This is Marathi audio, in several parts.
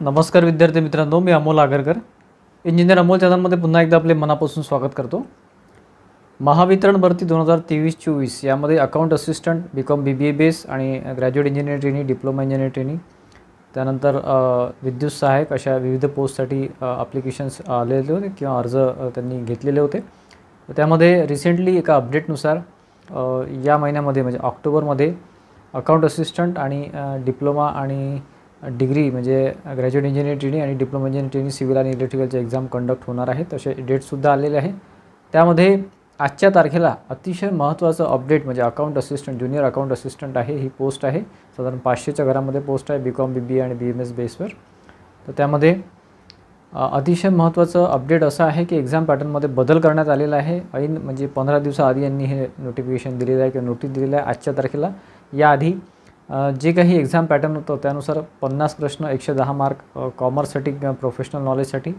नमस्कार विद्यार्थी मित्रांनो, मी अमोल आगरकर इंजिनियर अमोल चॅनलमध्ये पुन्हा एकदा आपले मनापासून स्वागत करतो। महावितरण भरती 2023-24 यामध्ये account assistant, B Com BBA base आणि graduate engineer trainee, diploma engineer trainee, त्यानंतर विद्युत सहायक अशा विविध पोस्टसाठी ॲप्लिकेशन्स आलेले होते किंवा अर्ज त्यांनी घेतलेले होते। त्यामध्ये रिसेंटली एका अपडेटनुसार या महिन्यामध्ये म्हणजे ऑक्टोबरमध्ये अकाउंट असिस्टंट आणि डिप्लोमा आणि डिग्री म्हणजे ग्रॅज्युएट इंजिनियर ट्रेनी आणि डिप्लोमा इंजिनियर ट्रेनी सिव्हिल आणि इलेक्ट्रिकलचे एक्झाम कंडक्ट होणार आहेत। तसे डेटसुद्धा आलेले आहे। त्यामध्ये आजच्या तारखेला अतिशय महत्त्वाचं अपडेट म्हणजे account assistant, junior account assistant आहे। ही पोस्ट आहे, साधारण 500च्या घरामध्ये पोस्ट आहे बीकॉम BBA आणि BMS बेसवर। तर त्यामध्ये अतिशय महत्त्वाचं अपडेट असं आहे की एक्झाम पॅटर्नमध्ये बदल करण्यात आलेला आहे। ऐन म्हणजे 15 दिवसाआधी यांनी हे नोटिफिकेशन दिलेलं आहे किंवा नोटीस दिलेलं आहे आजच्या तारखेला। याआधी जे काही एक्झाम पॅटर्न होतं त्यानुसार 50 प्रश्न 110 मार्क कॉमर्ससाठी किंवा प्रोफेशनल नॉलेजसाठी,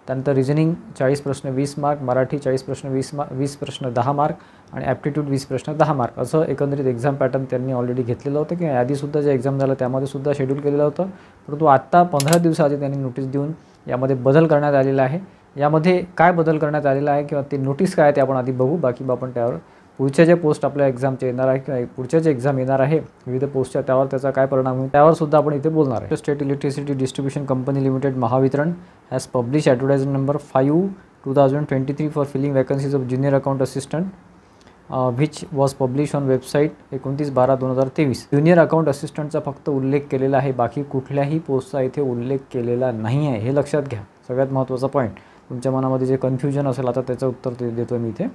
त्यानंतर रिजनिंग 40 प्रश्न 20 मार्क, मराठी 40 प्रश्न 20 प्रश्न 10 मार्क आणि ॲप्टिट्यूड 20 प्रश्न 10 मार्क असं एकंदरीत एक्झाम पॅटर्न त्यांनी ऑलरेडी घेतलेलं होतं किंवा याआधीसुद्धा जे एक्झाम झालं त्यामध्ये सुद्धा शेड्यूल केलेलं होतं। परंतु आत्ता 15 दिवसाआधी त्यांनी नोटीस देऊन यामध्ये बदल करण्यात आलेला आहे। यामध्ये काय बदल करण्यात आलेला आहे किंवा ते नोटीस काय आहे ते आपण आधी बघू, बाकी आपण त्यावर पुढच्या जे पोस्ट आपल्या एक्झामचे येणार आहे किंवा पुढच्या जे एक्झाम येणार आहे विविध पोस्टच्या त्यावर त्याचा काय परिणाम होईल त्यावर सुद्धा आपण इथे बोलणार आहे। State electricity distribution company limited Mahavitaran has publish advertisement number 5/2023 for filling vacancies of junior account assistant which was publish on website 29/12/2023। Junior account असिस्टंटचा फक्त उल्लेख केलेला आहे, बाकी कुठल्याही पोस्टचा इथे उल्लेख केलेला नाही आहे, हे लक्षात घ्या। सगळ्यात महत्त्वाचा पॉईंट, तुमच्या मनामध्ये जे कन्फ्युजन असेल आता त्याचं उत्तर देतो मी इथे,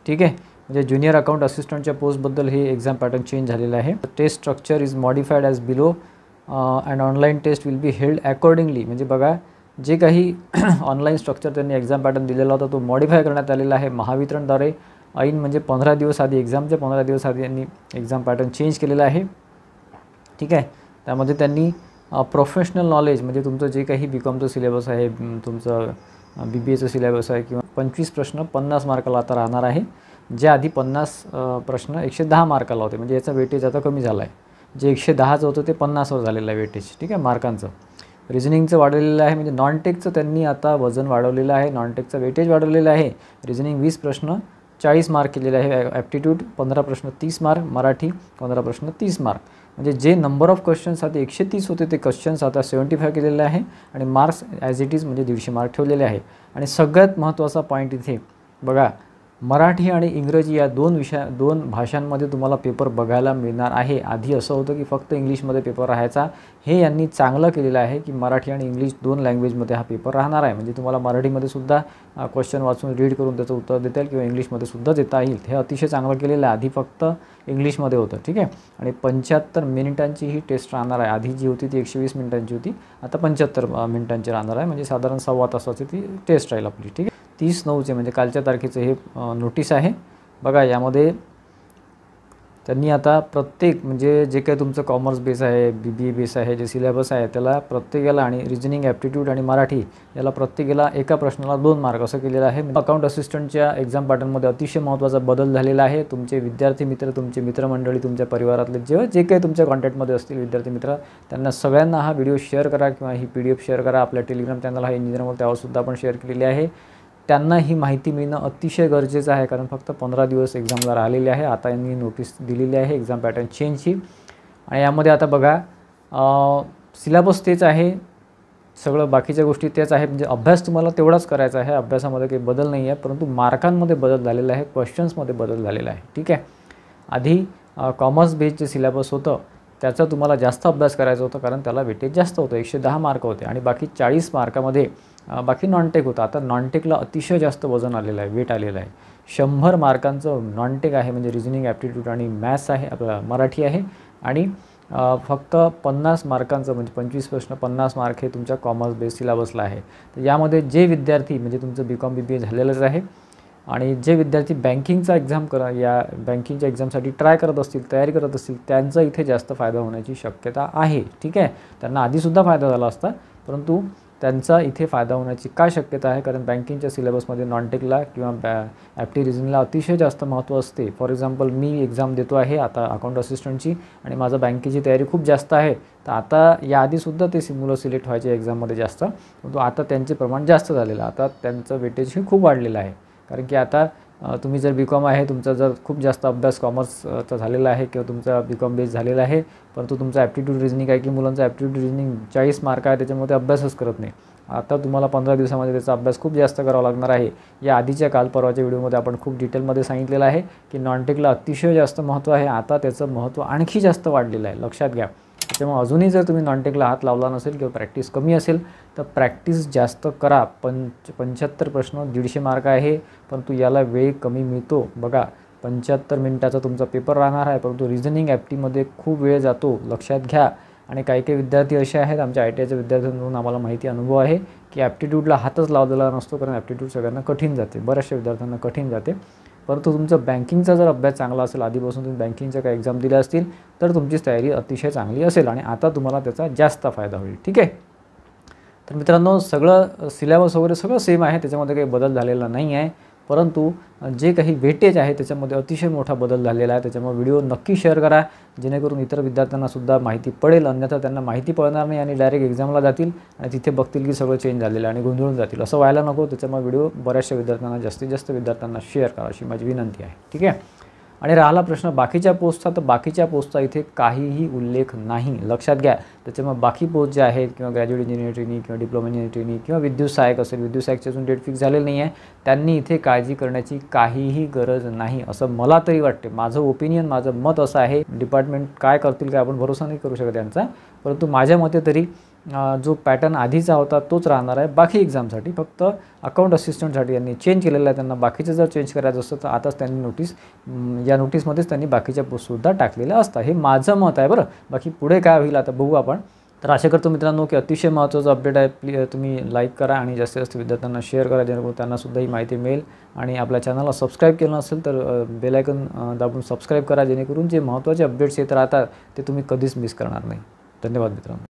ठीक आहे। म्हणजे ज्युनियर अकाउंट असिस्टंटच्या पोस्टबद्दल हे एक्झाम पॅटर्न चेंज झालेलं आहे। Test structure is modified as below and online test will be held accordingly. म्हणजे बघा, जे काही ऑनलाईन स्ट्रक्चर त्यांनी एक्झाम पॅटर्न दिलेला होता तो मॉडिफाय करण्यात आलेला आहे महावितरणद्वारे। ऐन म्हणजे 15 दिवस आधी, एक्झामच्या 15 दिवस आधी यांनी एक्झाम पॅटर्न चेंज केलेला आहे, ठीक आहे। त्यामध्ये त्यांनी प्रोफेशनल नॉलेज म्हणजे तुमचं जे काही बीकॉमचं सिलेबस आहे, तुमचं BBAचं सिलेबस आहे किंवा 25 प्रश्न 50 मार्काला आता राहणार आहे, जे आधी 50 प्रश्न 110 मार्काला होते। म्हणजे याचा वेटेज आता कमी झाला आहे, जे 110चं होतं ते 50वर झालेलं आहे वेटेज, ठीक आहे, मार्कांचं। रिजनिंगचं वाढवलेलं आहे, म्हणजे नॉन टेकचं त्यांनी आता वजन वाढवलेलं आहे, नॉन टेकचं वेटेज वाढवलेलं आहे। रिजनिंग 20 प्रश्न 40 मार्क केलेले आहे, ॲप्टिट्यूड 15 प्रश्न 30 मार्क, मराठी 15 प्रश्न 30 मार्क। म्हणजे जे नंबर ऑफ क्वेश्चन्स आधी 130 होते ते क्वेश्चन्स आता 75 केलेले आहे आणि मार्क्स ॲज इट इज म्हणजे 150 मार्क ठेवलेले आहे। आणि सगळ्यात महत्त्वाचा पॉईंट इथे बघा, मराठी आणि इंग्रजी या दोन भाषांमध्ये तुम्हाला पेपर बघायला मिळणार आहे। आधी असं होतं की फक्त इंग्लिशमध्ये पेपर राहायचा, हे यांनी चांगलं केलेलं आहे की मराठी आणि इंग्लिश दोन लँग्वेजमध्ये हा पेपर राहणार आहे। म्हणजे तुम्हाला मराठीमध्ये सुद्धा क्वेश्चन वाचून रीड करून त्याचं उत्तर देता येईल किंवा इंग्लिशमध्ये सुद्धा देता येईल, हे अतिशय चांगलं केलेलं आहे। आधी फक्त इंग्लिशमध्ये होतं, ठीक आहे। आणि 75 मिनिटांची ही टेस्ट राहणार आहे। आधी जी होती ती 120 मिनिटांची होती, आता 75 मिनिटांची राहणार आहे, म्हणजे साधारण सव्वा तासाची ती टेस्ट राहील आपली, ठीक आहे। 30/9 म्हणजे कालच्या तारखेचं हे नोटीस आहे। बघा, यामध्ये त्यांनी आता प्रत्येक म्हणजे जे काही तुमचं कॉमर्स बेस आहे, BBA बेस आहे, जे सिलेबस आहे त्याला प्रत्येकाला आणि रिजनिंग, ॲप्टिट्यूड आणि मराठी याला प्रत्येकाला एका प्रश्नाला 2 मार्क असं केलेलं आहे। अकाउंट असिस्टंटच्या एक्झाम पॅटर्नमध्ये अतिशय महत्त्वाचा बदल झालेला आहे। तुमचे विद्यार्थी मित्र, तुमचे मित्रमंडळी, तुमच्या परिवारातले जे काही तुमच्या कॉन्टॅक्टमध्ये असतील विद्यार्थी मित्र, त्यांना सगळ्यांना हा व्हिडिओ शेअर करा किंवा ही PDF शेअर करा। आपल्या टेलिग्राम चॅनल आहे इंजिनियर अमोल, त्यावरसुद्धा आपण शेअर केलेली आहे। त्यांना ही माहिती मिळणं अतिशय गरजेचं आहे, कारण फक्त 15 दिवस एक्झामला राहिलेले आहे। आता यांनी नोटीस दिलेली आहे एक्झाम पॅटर्न चेंजची। आणि यामध्ये आता बघा, सिलेबस तेच आहे, सगळं बाकीच्या गोष्टी तेच आहे, म्हणजे अभ्यास तुम्हाला तेवढाच करायचा आहे, अभ्यासामध्ये काही बदल नाही आहे, परंतु मार्कांमध्ये बदल झालेला आहे, क्वेश्चन्समध्ये बदल झालेला आहे, ठीक आहे। आधी कॉमर्स बेस्ड जे सिलेबस होतं त्याचा तुम्हाला जास्त अभ्यास करायचा होता, कारण त्याला वेटेज जास्त होतं, 110 मार्क होते आणि बाकी 40 मार्कामध्ये बाकी नॉन टेक होतं। आता नॉन टेकला अतिशय जास्त वजन आलेलं आहे, वेट आलेलं आहे। 100 मार्कांचं नॉन टेक आहे, म्हणजे रिजनिंग, ॲप्टिट्यूड आणि मॅथ्स आहे, आपलं मराठी आहे। आणि फक्त 50 मार्कांचं म्हणजे 25 प्रश्न 50 मार्क हे तुमच्या कॉमर्स बेस सिलेबसला आहे। तर यामध्ये जे विद्यार्थी म्हणजे तुमचं बीकॉम BBA झालेलंच आहे आणि जे विद्यार्थी बँकिंगचा एक्झाम या बँकिंगच्या एक्झामसाठी ट्राय करत असतील, तयारी करत असतील, त्यांचा इथे जास्त फायदा होण्याची शक्यता आहे, ठीक आहे। त्यांना आधीसुद्धा फायदा झाला असता, परंतु त्यांचा इथे फायदा होण्याची काय शक्यता आहे, कारण बँकिंगच्या सिलेबसमध्ये नॉनटेकला किंवा ॲप्टी रिझनिंगला अतिशय जास्त महत्त्व असते. फॉर एक्झाम्पल मी एक्झाम देतो आहे आता अकाउंट असिस्टंटची आणि माझं बँकेची तयारी खूप जास्त आहे. तर आता याआधीसुद्धा ते मुलं सिलेक्ट व्हायचे एक्झाममध्ये जास्त, परंतु आता त्यांचे प्रमाण जास्त झालेलं, आता त्यांचं वेटेजही खूप वाढलेलं आहे. कारण की आता तुम्ही जर BCom आहे, तुमचा जर खूप जास्त अभ्यास कॉमर्सचा झालेला आहे किंवा तुमचा BCom बेस झालेला आहे, परंतु तुमचा ॲप्टिट्यूड रिझनिंग आहे की मुलांचा ॲप्टिट्यूड रिझनिंग 40 मार्क आहे, त्याच्यामध्ये अभ्यासच करत नाही. आता तुम्हाला 15 दिवसामध्ये त्याचा अभ्यास खूप जास्त करावा लागणार आहे. या आधीच्या काल परवाच्या व्हिडिओमध्ये आपण खूप डिटेलमध्ये सांगितलेलं आहे की नॉनटेकला अतिशय जास्त महत्त्व आहे. आता त्याचं महत्त्व आणखी जास्त वाढलेलं आहे, लक्षात घ्या. त्यामुळे अजूनही जर तुम्ही नॉनटेकला हात लावला नसेल किंवा प्रॅक्टिस कमी असेल तर प्रॅक्टिस जास्त करा. 75 प्रश्न 150 मार्क आहे, परंतु याला वेळ कमी मिळतो. बघा 75 मिनिटाचा तुमचा पेपर राहणार आहे, परंतु रिझनिंग ॲप्टीमध्ये खूप वेळ जातो, लक्षात घ्या. आणि काही काही विद्यार्थी असे आहेत, आमच्या ITIच्या विद्यार्थ्यांकडून आम्हाला माहिती अनुभव आहे की ॲप्टिट्यूडला हातच लावलेला नसतो, कारण ॲप्टिट्यूड सगळ्यांना कठीण जाते, बऱ्याचशा विद्यार्थ्यांना कठीण जाते. परंतु तुमचा बँकिंगचा जर अभ्यास चांगला असेल, आधीपासून तुम्ही बँकिंगच्या काही एक्झाम दिल्या असतील तर तुमची तयारी अतिशय चांगली असेल आणि आता तुम्हाला त्याचा जास्त फायदा होईल. ठीक आहे. तर मित्रांनो, सगळं सिलेबस वगैरे सगळं सेम आहे, त्याच्यामध्ये काही बदल झालेला नाही आहे, परंतु जे काही वेटेज आहे त्याच्यामध्ये अतिशय मोठा बदल झालेला आहे. त्याच्यामुळे व्हिडिओ नक्की शेअर करा, जेणेकरून इतर विद्यार्थ्यांनासुद्धा माहिती पडेल. अन्यथा त्यांना माहिती पडणार नाही आणि डायरेक्ट एक्झामला जातील आणि तिथे बघतील की सगळं चेंज झालेलं आहे आणि गोंधळून जातील. असं व्हायला नको. त्याच्यामुळे व्हिडिओ बऱ्याचशा विद्यार्थ्यांना, जास्तीत जास्त विद्यार्थ्यांना शेअर करा अशी माझी विनंती आहे. ठीक आहे. आणि राहिला प्रश्न बाकीच्या पोस्टचा, तर बाकीच्या पोस्टचा इथे काहीही उल्लेख नाही, लक्षात घ्या. त्याच्यामुळे बाकी पोस्ट जे आहेत किंवा ग्रॅज्युएट इंजिनिअर ट्रेनिंग किंवा डिप्लोमा इंजिनिअर ट्रेनिंग किंवा विद्युत सहायक असेल, विद्युत सहायकची अजून डेट फिक्स झालेली नाही आहे, त्यांनी इथे काळजी करण्याची काहीही गरज नाही असं मला तरी वाटते. माझं ओपिनियन, माझं मत असं आहे. डिपार्टमेंट काय करतील काय आपण भरोसा नाही करू शकत त्यांचा, परंतु माझ्या मते तरी जो पॅटर्न आधीचा होता तोच राहणार आहे. बाकी एक्झामसाठी फक्त अकाउंट असिस्टंटसाठी यांनी चेंज केलेलं आहे. त्यांना बाकीचं जर चेंज करायचं असतं तर आताच त्यांनी या नोटीसमध्येच त्यांनी बाकीच्या पोस्टसुद्धा टाकलेल्या असतात. हे माझं मत आहे बरं. बाकी पुढे काय होईल आता बघू आपण. तर आशा करतो मित्रांनो की अतिशय महत्त्वाचं अपडेट आहे. तुम्ही लाईक करा आणि जास्तीत जास्त विद्यार्थ्यांना शेअर करा, जेणेकरून त्यांनासुद्धा ही माहिती मिळेल. आणि आपल्या चॅनलला सबस्क्राईब केलं नसेल तर बेल आयकॉन दाबून सबस्क्राईब करा, जेणेकरून जे महत्त्वाचे अपडेट्स येत राहतात ते तुम्ही कधीच मिस करणार नाही. धन्यवाद मित्रांनो.